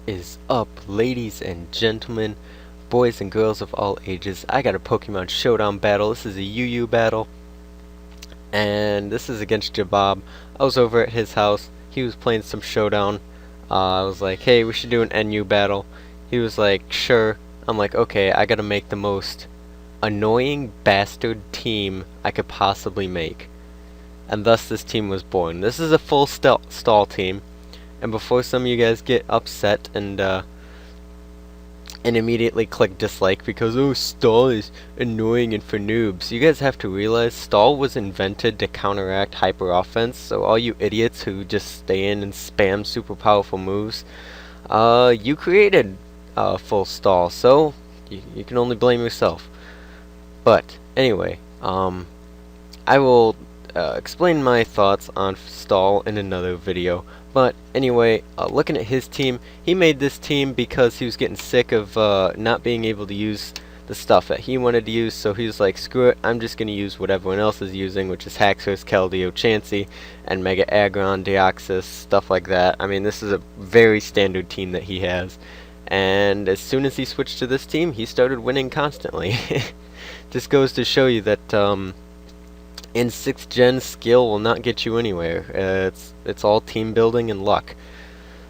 Is up, ladies and gentlemen, boys and girls of all ages? I got a Pokemon Showdown battle. This is a UU battle, and this is against Jabob. I was over at his house. He was playing some Showdown. I was like, hey, we should do an NU battle. He was like, sure. I'm like, okay, I gotta make the most annoying bastard team I could possibly make. And thus this team was born. This is a full stall team. And before some of you guys get upset and immediately click dislike because, oh, stall is annoying and for noobs, you guys have to realize stall was invented to counteract hyper offense. So all you idiots who just stay in and spam super powerful moves, you created full stall, so you can only blame yourself. But anyway, I will explain my thoughts on stall in another video. But anyway, looking at his team, he made this team because he was getting sick of not being able to use the stuff that he wanted to use, so he was like, screw it, I'm just going to use what everyone else is using, which is Haxorus, Keldeo, Chansey, and Mega Aggron, Deoxys, stuff like that. I mean, this is a very standard team that he has. And as soon as he switched to this team, he started winning constantly. Just goes to show you that in 6th gen, skill will not get you anywhere. It's all team building and luck.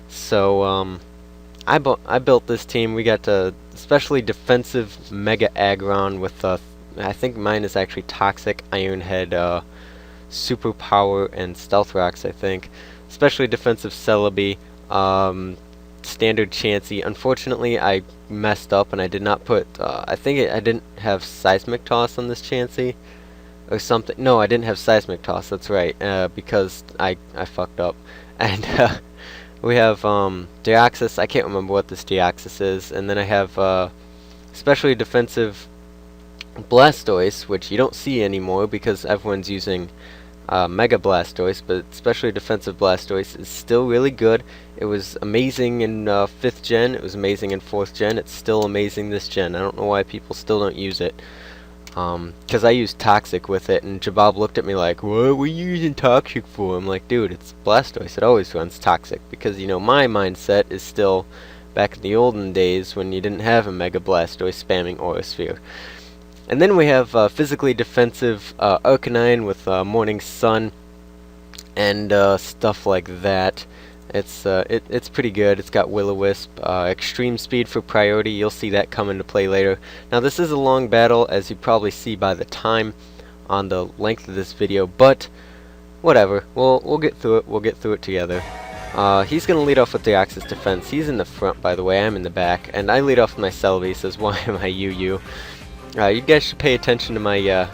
So I built this team. We got a especially defensive Mega Aggron with I think mine is actually Toxic, Iron Head, Super Power, and Stealth Rocks. I think especially defensive Celebi, standard Chansey. Unfortunately, I messed up and I did not put. I didn't have Seismic Toss on this Chansey. Or something. No, I didn't have Seismic Toss, that's right, because I fucked up. And we have Deoxys. I can't remember what this Deoxys is. And then I have especially defensive Blastoise, which you don't see anymore because everyone's using Mega Blastoise, but especially defensive Blastoise is still really good. It was amazing in 5th gen, it was amazing in 4th gen, it's still amazing this gen. I don't know why people still don't use it. Because I used Toxic with it, and Jabob looked at me like, what were you using Toxic for? I'm like, dude, it's Blastoise. It always runs Toxic. Because, you know, my mindset is still back in the olden days when you didn't have a Mega Blastoise spamming Aura Sphere. And then we have physically defensive Arcanine with Morning Sun and stuff like that. It's pretty good. It's got Will-O-Wisp, extreme speed for priority. You'll see that come into play later. Now this is a long battle, as you probably see by the time on the length of this video, but whatever. We'll get through it. We'll get through it together. He's gonna lead off with Deoxys defense. He's in the front, by the way. I'm in the back, and I lead off with my Celebi. Says, why am I UU? You guys should pay attention to my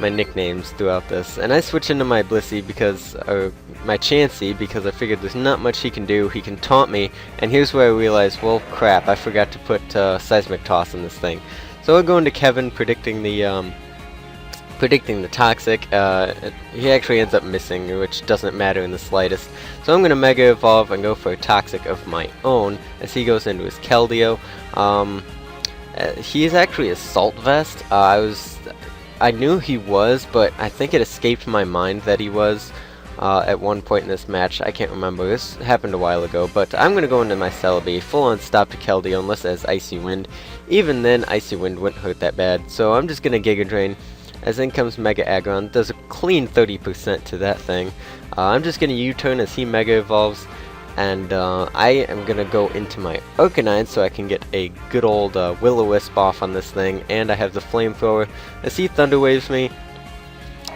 my nicknames throughout this. And I switch into my Blissey because, or my Chansey, because I figured there's not much he can do. He can taunt me, and here's where I realized, well, crap, I forgot to put Seismic Toss in this thing. So we're going to Kevin, predicting the Toxic. He actually ends up missing, which doesn't matter in the slightest. So I'm going to Mega Evolve and go for a Toxic of my own, as he goes into his Keldeo. He is actually a Salt Vest. I knew he was, but I think it escaped my mind that he was at one point in this match. I can't remember. This happened a while ago, but I'm going to go into my Celebi, full-on stop to Keldeo unless it has Icy Wind. Even then, Icy Wind wouldn't hurt that bad, so I'm just going to Giga Drain. As in comes Mega Aggron, does a clean 30% to that thing. I'm just going to U-turn as he Mega Evolves, and I am going to go into my Arcanine so I can get a good old Will-O-Wisp off on this thing, and I have the Flamethrower. As he Thunder Waves me,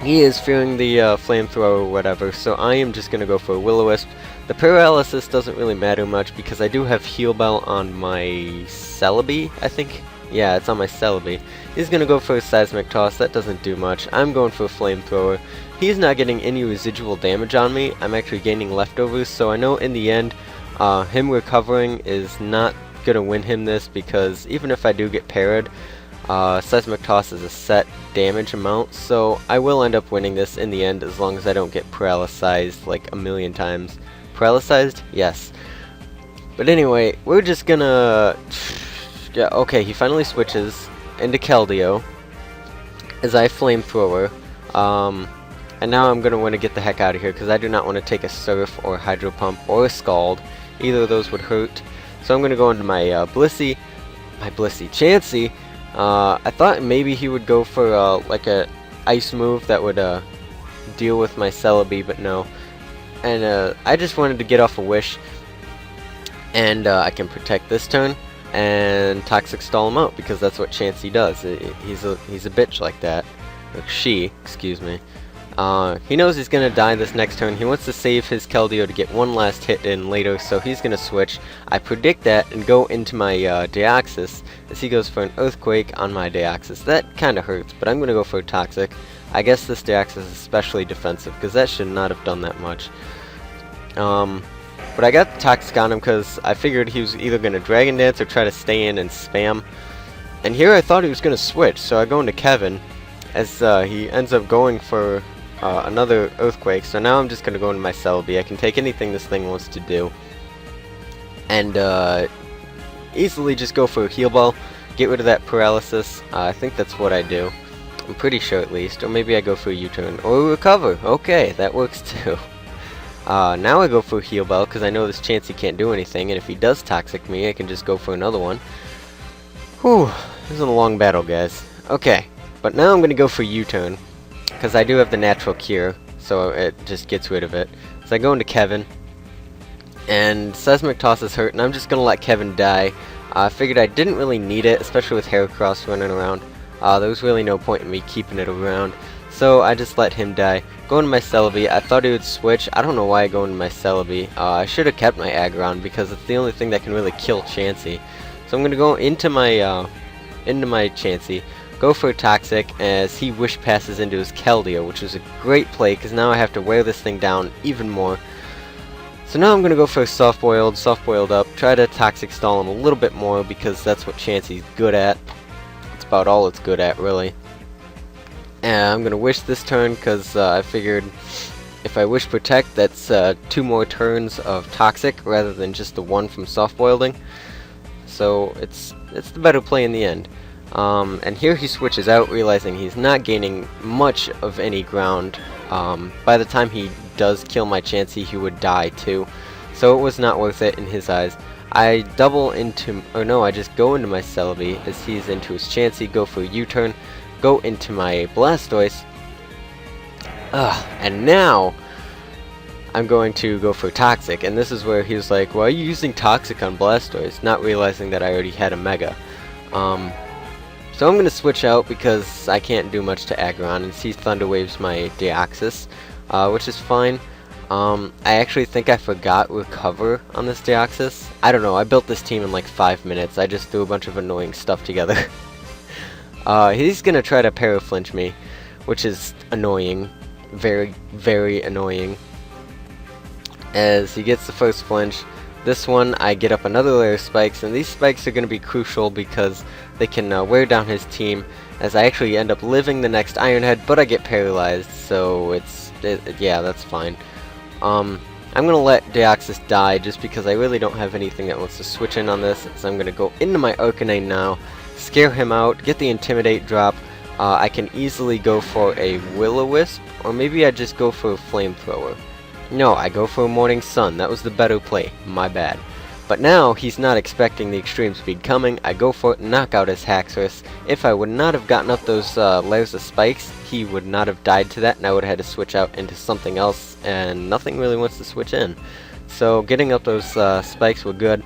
he is fearing the Flamethrower or whatever, so I am just going to go for a Will-O-Wisp. The Paralysis doesn't really matter much because I do have Heal Bell on my Celebi, I think. Yeah, it's on my Celebi. He's going to go for a Seismic Toss. That doesn't do much. I'm going for a Flamethrower. He's not getting any residual damage on me. I'm actually gaining leftovers, so I know in the end, him recovering is not going to win him this, because even if I do get parried, Seismic Toss is a set damage amount, so I will end up winning this in the end as long as I don't get paralyzed like a million times. Paralyzed? Yes. But anyway, we're just gonna... Yeah, okay, he finally switches into Keldeo as I Flamethrower. And now I'm going to want to get the heck out of here because I do not want to take a Surf or Hydro Pump or a Scald. Either of those would hurt. So I'm going to go into my Blissey Chansey. I thought maybe he would go for like a ice move that would deal with my Celebi, but no. And I just wanted to get off a wish, and I can protect this turn and Toxic Stall him out, because that's what Chansey does. He's a bitch like that. Or she, excuse me. He knows he's gonna die this next turn. He wants to save his Keldeo to get one last hit in later, so he's gonna switch. I predict that and go into my Deoxys as he goes for an Earthquake on my Deoxys. That kinda hurts, but I'm gonna go for a Toxic. I guess this Deoxys is especially defensive, because that should not have done that much. But I got the Toxic on him because I figured he was either going to Dragon Dance or try to stay in and spam. And here I thought he was going to switch, so I go into Kevin as he ends up going for another Earthquake. So now I'm just going to go into my Celebi. I can take anything this thing wants to do. And easily just go for a Heal Ball, get rid of that paralysis. I think that's what I do. I'm pretty sure at least. Or maybe I go for a U-turn. Or recover. Okay, that works too. Now I go for a Heal Bell, because I know this Chansey can't do anything, and if he does Toxic me, I can just go for another one. Whew, this is a long battle, guys. Okay, but now I'm going to go for U-turn, because I do have the natural cure, so it just gets rid of it. So I go into Kevin, and Seismic Toss is hurt, and I'm just going to let Kevin die. I figured I didn't really need it, especially with Heracross running around. There was really no point in me keeping it around. So I just let him die. Go into my Celebi. I thought he would switch. I don't know why I go into my Celebi. I should have kept my Aggron, because it's the only thing that can really kill Chansey. So I'm gonna go into my Chansey, go for a Toxic as he Wish Passes into his Keldeo, which is a great play because now I have to wear this thing down even more. So now I'm gonna go for a Soft Boiled up, try to Toxic Stall him a little bit more because that's what Chansey's good at. It's about all it's good at, really. And I'm going to Wish this turn because I figured if I Wish Protect, that's 2 more turns of Toxic rather than just the 1 from Soft Boiling. So it's the better play in the end. And here he switches out, realizing he's not gaining much of any ground. By the time he does kill my Chansey, he would die too. So it was not worth it in his eyes. I double into, or no, I just go into my Celebi as he's into his Chansey, go for a U-turn. Go into my Blastoise, and now I'm going to go for Toxic, and this is where he was like, why are you using Toxic on Blastoise, not realizing that I already had a Mega. So I'm going to switch out because I can't do much to Aggron, and he Thunder Waves my Deoxys, which is fine. I actually think I forgot Recover on this Deoxys. I don't know, I built this team in like 5 minutes, I just threw a bunch of annoying stuff together. He's gonna try to Paraflinch me, which is annoying. Very, very annoying. As he gets the first flinch, this one I get up another layer of spikes, and these spikes are gonna be crucial because they can wear down his team, as I actually end up living the next Iron Head, but I get paralyzed, so yeah, that's fine. I'm gonna let Deoxys die just because I really don't have anything that wants to switch in on this, so I'm gonna go into my Arcanine now. Scare him out, get the Intimidate drop. I can easily go for a Will-O-Wisp, or maybe I just go for a Flamethrower. No, I go for a Morning Sun. That was the better play. My bad. But now he's not expecting the Extreme Speed coming. I go for it, knock out his Haxorus. If I would not have gotten up those layers of spikes, he would not have died to that, and I would have had to switch out into something else, and nothing really wants to switch in. So getting up those spikes were good.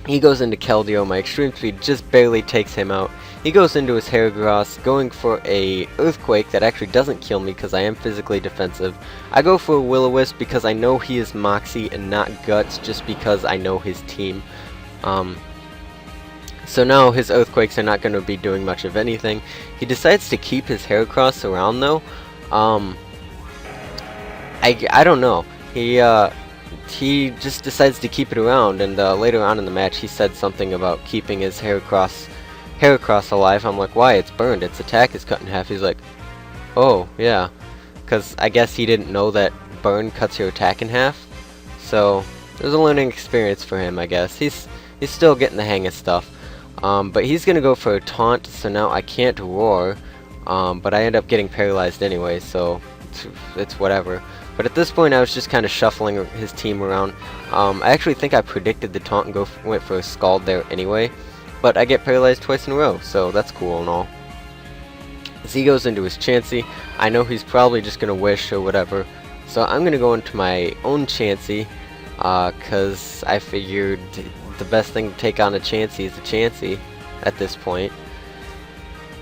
He goes into Keldeo, my Extreme Speed just barely takes him out. He goes into his Heracross, going for a Earthquake that actually doesn't kill me because I am physically defensive. I go for a Will-O-Wisp because I know he is Moxie and not Guts, just because I know his team. So now his Earthquakes are not going to be doing much of anything. He decides to keep his Heracross around though. I don't know. He just decides to keep it around, and later on in the match he said something about keeping his Heracross alive. I'm like, why? It's burned. Its attack is cut in half. He's like, oh, yeah. Because I guess he didn't know that burn cuts your attack in half. So, it was a learning experience for him, I guess. He's still getting the hang of stuff. But he's going to go for a taunt, so now I can't roar. But I end up getting paralyzed anyway, so it's whatever. But at this point, I was just kind of shuffling his team around. I actually think I predicted the taunt and went for a Scald there anyway. But I get paralyzed twice in a row, so that's cool and all. As he goes into his Chansey, I know he's probably just going to Wish or whatever. So I'm going to go into my own Chansey, because I figured the best thing to take on a Chansey is a Chansey at this point.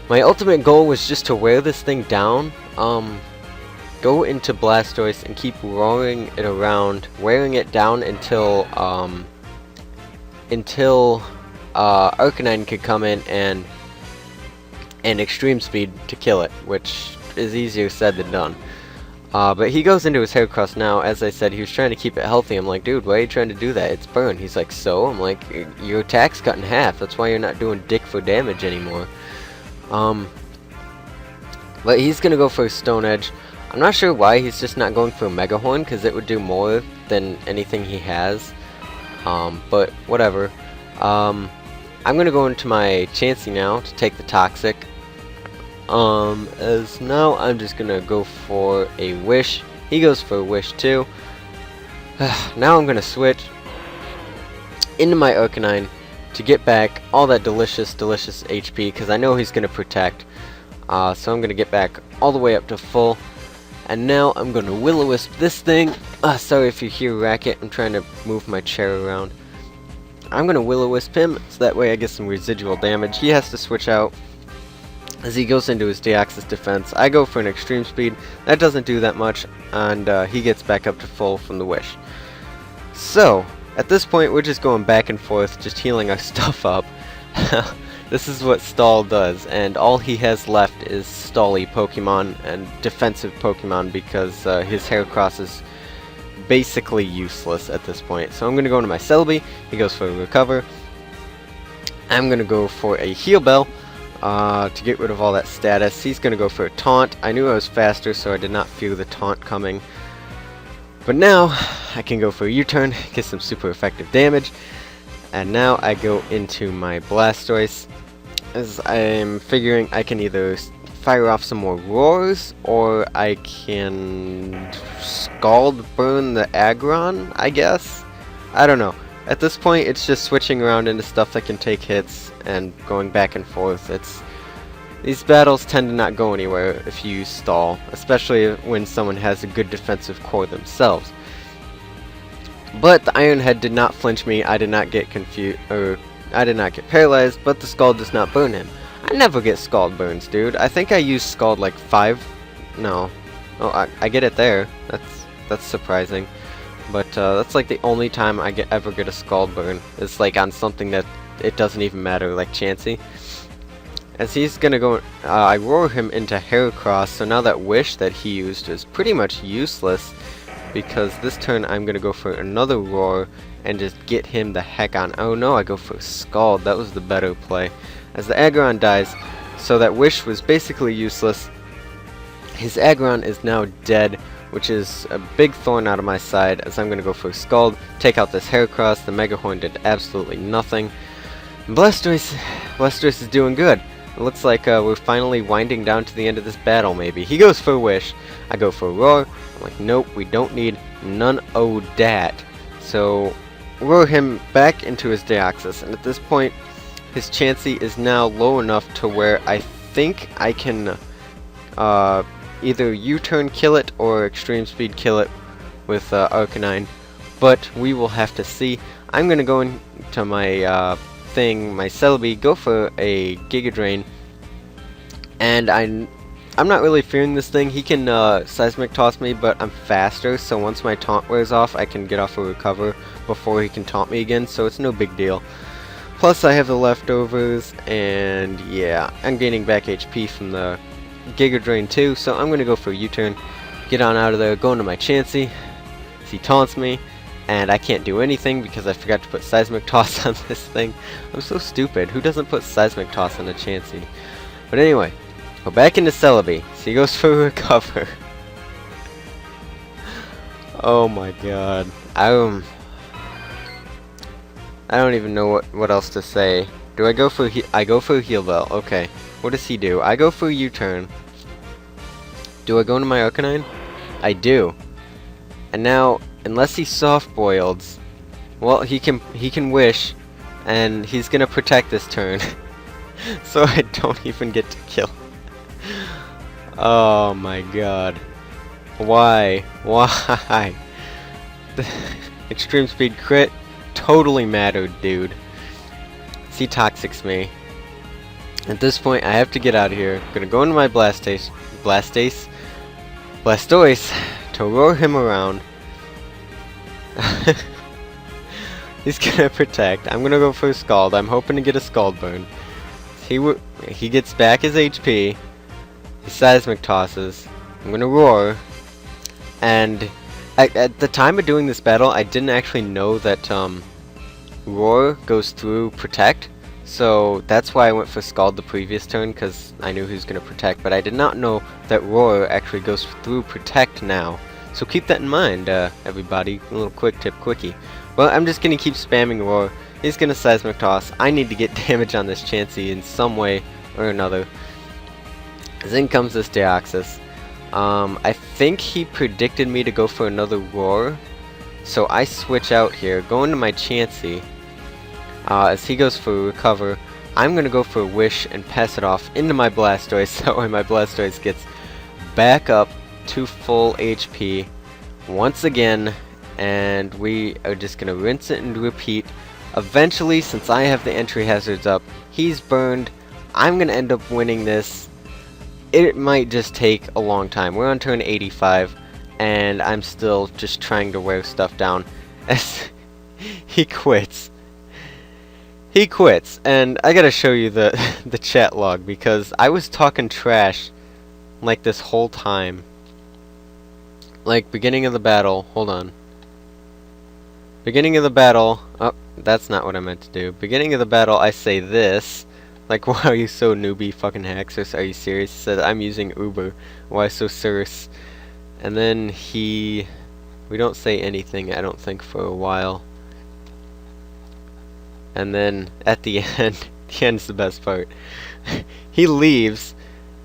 My ultimate goal was just to wear this thing down. Go into Blastoise and keep roaring it around, wearing it down until Arcanine could come in and Extreme Speed to kill it, which is easier said than done. But he goes into his Heracross now. As I said, he was trying to keep it healthy. I'm like, dude, why are you trying to do that? It's burn. He's like, so? I'm like, your attack's cut in half. That's why you're not doing dick for damage anymore. But he's gonna go for a Stone Edge. I'm not sure why he's just not going for a Mega Horn, because it would do more than anything he has. But whatever. I'm gonna go into my Chansey now to take the Toxic. As now I'm just gonna go for a Wish. He goes for a Wish too. Now I'm gonna switch into my Arcanine to get back all that delicious HP, because I know he's gonna Protect. So I'm gonna get back all the way up to full. And now I'm gonna Will-O-Wisp this thing. Sorry if you hear racket, I'm trying to move my chair around. I'm gonna Will-O-Wisp him, so that way I get some residual damage. He has to switch out as he goes into his Deoxys defense. I go for an Extreme Speed. That doesn't do that much, and he gets back up to full from the Wish. So, at this point, we're just going back and forth, just healing our stuff up. This is what Stall does, and all he has left is Stally Pokemon and defensive Pokemon, because his Heracross is basically useless at this point. So I'm going to go into my Celebi. He goes for a Recover. I'm going to go for a Heal Bell to get rid of all that status. He's going to go for a Taunt. I knew I was faster, so I did not fear the Taunt coming. But now I can go for a U-turn, get some super effective damage. And now I go into my Blastoise, as I'm figuring I can either fire off some more Roars, or I can Scald Burn the Aggron, I guess? I don't know. At this point, it's just switching around into stuff that can take hits and going back and forth. These battles tend to not go anywhere if you use Stall, especially when someone has a good defensive core themselves. But the Iron Head did not flinch me. I did not get confused, or I did not get paralyzed, but the Scald does not burn him. I never get Scald burns, dude. I think I used Scald like 5. No. Oh, I get it there. That's surprising. But that's like the only time I ever get a Scald burn. It's like on something that it doesn't even matter, like Chansey. As he's gonna go, I roar him into Heracross, so now that Wish that he used is pretty much useless, because this turn I'm gonna go for another Roar and just get him the heck on. Oh no, I go for Scald. That was the better play. As the Aggron dies, so that Wish was basically useless. His Aggron is now dead, which is a big thorn out of my side, as I'm gonna go for Scald, take out this Heracross. The Mega Horn did absolutely nothing. And Blastoise is doing good. It looks like we're finally winding down to the end of this battle, maybe. He goes for a Wish. I go for a Roar. I'm like, nope, we don't need none o' dat. So, roar him back into his Deoxys. And at this point, his Chansey is now low enough to where I think I can either U-turn kill it or Extreme Speed kill it with Arcanine. But we will have to see. I'm going to go into my my Celebi, go for a Giga Drain, and I'm not really fearing this thing. He can Seismic Toss me, but I'm faster, so once my taunt wears off, I can get off a Recover before he can taunt me again, so it's no big deal. Plus I have the leftovers, and yeah, I'm gaining back HP from the Giga Drain too, so I'm gonna go for a U-turn, get on out of there, go into my Chansey. He taunts me, and I can't do anything because I forgot to put Seismic Toss on this thing. I'm so stupid. Who doesn't put Seismic Toss on a Chansey? But anyway, go back into Celebi. So he goes for a Recover. Oh my god. I don't even know what else to say. Do I go for I go for a Heal Bell. Okay. What does he do? I go for a U-turn. Do I go into my Arcanine? I do. And now, unless he soft-boiled, well, he can wish, and he's gonna protect this turn. So I don't even get to kill. Oh my god. Why? Why? The extreme speed crit totally mattered, dude. He toxics me. At this point, I have to get out of here. I'm gonna go into my Blastoise to roar him around. He's gonna protect. I'm gonna go for a Scald. I'm hoping to get a Scald burn. He gets back his HP. He seismic tosses. I'm gonna roar. And at the time of doing this battle, I didn't actually know that roar goes through protect. So that's why I went for Scald the previous turn, because I knew he was going to protect, but I did not know that Roar actually goes through protect now. So keep that in mind, everybody. A little quick tip quickie. Well, I'm just going to keep spamming Roar. He's going to Seismic Toss. I need to get damage on this Chansey in some way or another. Then comes this Deoxys. I think he predicted me to go for another Roar. So I switch out here, go into my Chansey. As he goes for Recover, I'm going to go for a Wish and pass it off into my Blastoise. That way my Blastoise gets back up to full HP once again. And we are just going to rinse it and repeat. Eventually, since I have the entry hazards up, he's burned. I'm going to end up winning this. It might just take a long time. We're on turn 85, and I'm still just trying to wear stuff down. As he quits. He quits, and I gotta show you the chat log, because I was talking trash like this whole time. Like, beginning of the battle, hold on. Beginning of the battle, oh, that's not what I meant to do. Beginning of the battle, I say this. Like, why are you so newbie, fucking Haxorus? Are you serious? He said, I'm using Uber. Why so serious? And then we don't say anything, I don't think, for a while. And then, at the end, the end's the best part. He leaves,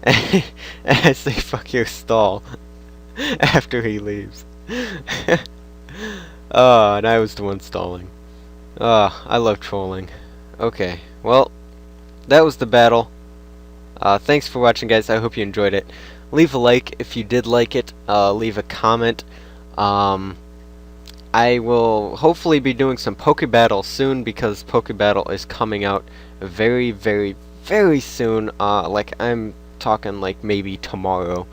and I say, fuck your stall, after he leaves. Oh, and I was the one stalling. Oh, I love trolling. Okay, well, that was the battle. Thanks for watching, guys. I hope you enjoyed it. Leave a like if you did like it. Leave a comment. I will hopefully be doing some Pokebattle soon, because Pokebattle is coming out very, very, very soon. Like, I'm talking like maybe tomorrow.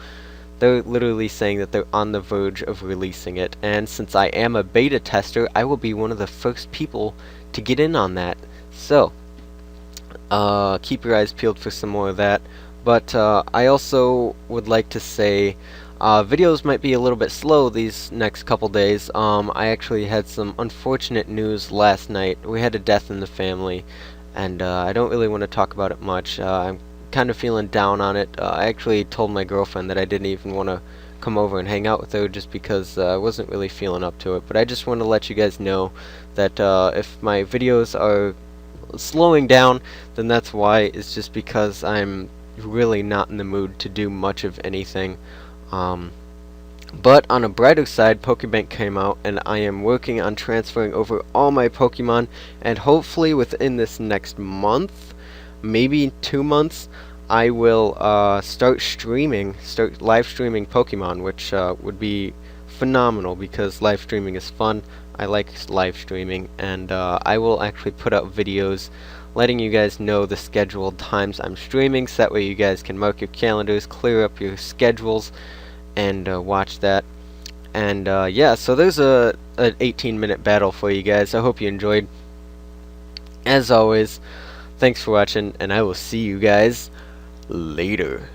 They're literally saying that they're on the verge of releasing it, and since I am a beta tester, I will be one of the first people to get in on that. So, keep your eyes peeled for some more of that. But I also would like to say, videos might be a little bit slow these next couple days. I actually had some unfortunate news last night. We had a death in the family, and I don't really want to talk about it much. I'm kind of feeling down on it. I actually told my girlfriend that I didn't even want to come over and hang out with her, just because I wasn't really feeling up to it. But I just want to let you guys know that if my videos are slowing down, then that's why. It's just because I'm really not in the mood to do much of anything. But on a brighter side, Pokebank came out, and I am working on transferring over all my Pokemon, and hopefully within this next month, maybe 2 months, I will start live streaming Pokemon, which would be phenomenal, because live streaming is fun. I like live streaming, and I will actually put out videos letting you guys know the scheduled times I'm streaming, so that way you guys can mark your calendars, clear up your schedules, and watch that. And yeah, so there's an 18-minute battle for you guys. I hope you enjoyed. As always, thanks for watching, and I will see you guys later.